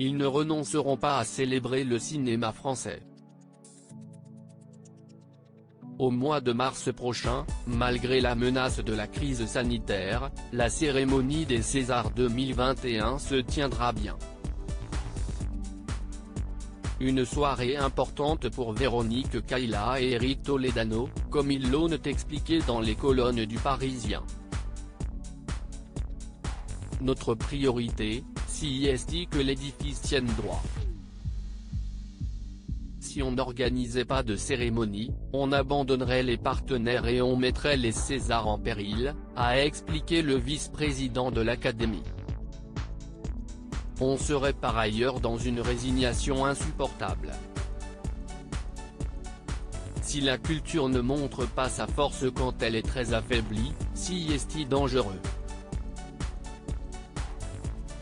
ils ne renonceront pas à célébrer le cinéma français. Au mois de mars prochain, malgré la menace de la crise sanitaire, la cérémonie des Césars 2021 se tiendra bien. Une soirée importante pour Véronique Cayla et Eric Toledano, comme ils l'ont expliqué dans les colonnes du Parisien. Notre priorité, c'est que l'édifice tienne droit. Si on n'organisait pas de cérémonie, on abandonnerait les partenaires et on mettrait les Césars en péril, a expliqué le vice-président de l'Académie. On serait par ailleurs dans une résignation insupportable. Si la culture ne montre pas sa force quand elle est très affaiblie, c'est dangereux.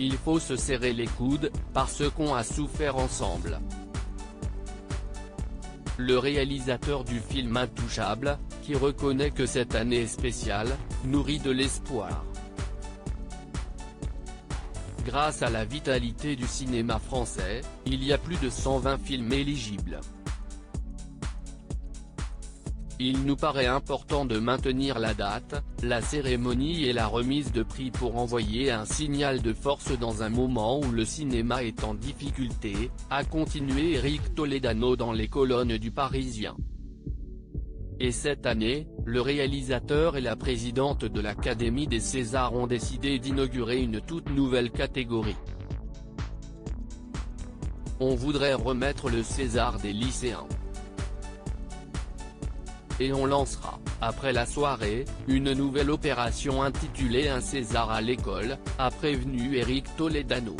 Il faut se serrer les coudes, parce qu'on a souffert ensemble. Le réalisateur du film Intouchable, qui reconnaît que cette année est spéciale, nourrit de l'espoir. Grâce à la vitalité du cinéma français, il y a plus de 120 films éligibles. Il nous paraît important de maintenir la date, la cérémonie et la remise de prix pour envoyer un signal de force dans un moment où le cinéma est en difficulté, a continué Eric Toledano dans les colonnes du Parisien. Et cette année, le réalisateur et la présidente de l'Académie des Césars ont décidé d'inaugurer une toute nouvelle catégorie. On voudrait remettre le César des lycéens. Et on lancera, après la soirée, une nouvelle opération intitulée Un César à l'école, a prévenu Eric Toledano.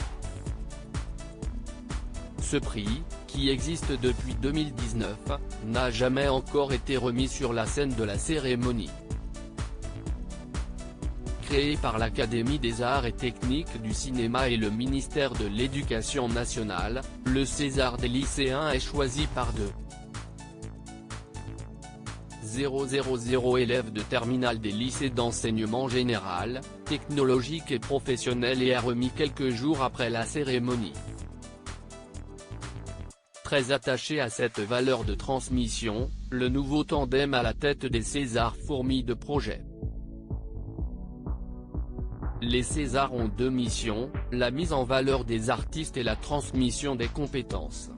Ce prix, qui existe depuis 2019, n'a jamais encore été remis sur la scène de la cérémonie. Créé par l'Académie des Arts et Techniques du Cinéma et le ministère de l'Éducation nationale, le César des lycéens est choisi par 2,000 élèves de terminale des lycées d'enseignement général, technologique et professionnel et est remis quelques jours après la cérémonie. Très attaché à cette valeur de transmission, le nouveau tandem à la tête des Césars fourmille de projets. Les Césars ont deux missions, la mise en valeur des artistes et la transmission des compétences.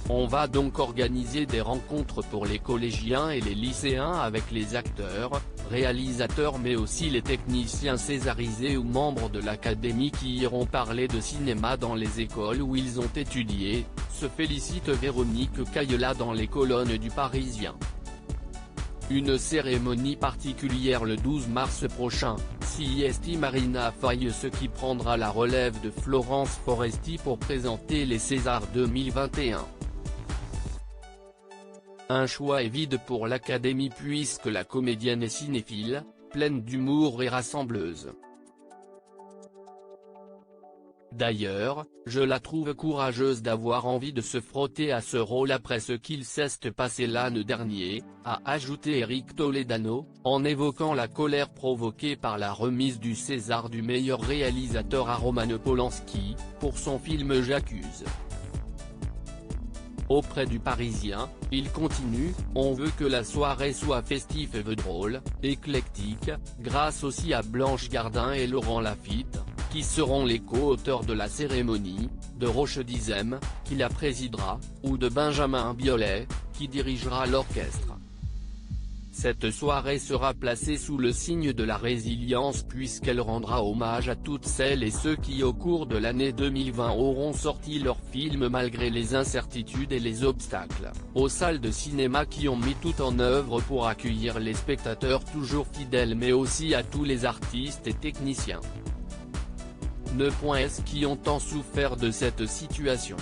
On va donc organiser des rencontres pour les collégiens et les lycéens avec les acteurs, réalisateurs mais aussi les techniciens césarisés ou membres de l'Académie qui iront parler de cinéma dans les écoles où ils ont étudié, se félicite Véronique Cayla dans les colonnes du Parisien. Une cérémonie particulière le 12 mars prochain, c'est Marina Foïs qui prendra la relève de Florence Foresti pour présenter les Césars 2021. Un choix est vide pour l'Académie puisque la comédienne est cinéphile, pleine d'humour et rassembleuse. D'ailleurs, je la trouve courageuse d'avoir envie de se frotter à ce rôle après ce qu'il s'est passé l'an dernier, a ajouté Eric Toledano, en évoquant la colère provoquée par la remise du César du meilleur réalisateur à Roman Polanski, pour son film J'accuse. Auprès du Parisien, il continue, on veut que la soirée soit festive et drôle, éclectique, grâce aussi à Blanche Gardin et Laurent Lafitte, qui seront les co-auteurs de la cérémonie, de Roche Dizem, qui la présidera, ou de Benjamin Biolay, qui dirigera l'orchestre. Cette soirée sera placée sous le signe de la résilience puisqu'elle rendra hommage à toutes celles et ceux qui au cours de l'année 2020 auront sorti leurs films malgré les incertitudes et les obstacles, aux salles de cinéma qui ont mis tout en œuvre pour accueillir les spectateurs toujours fidèles mais aussi à tous les artistes et techniciens. Qui ont tant souffert de cette situation.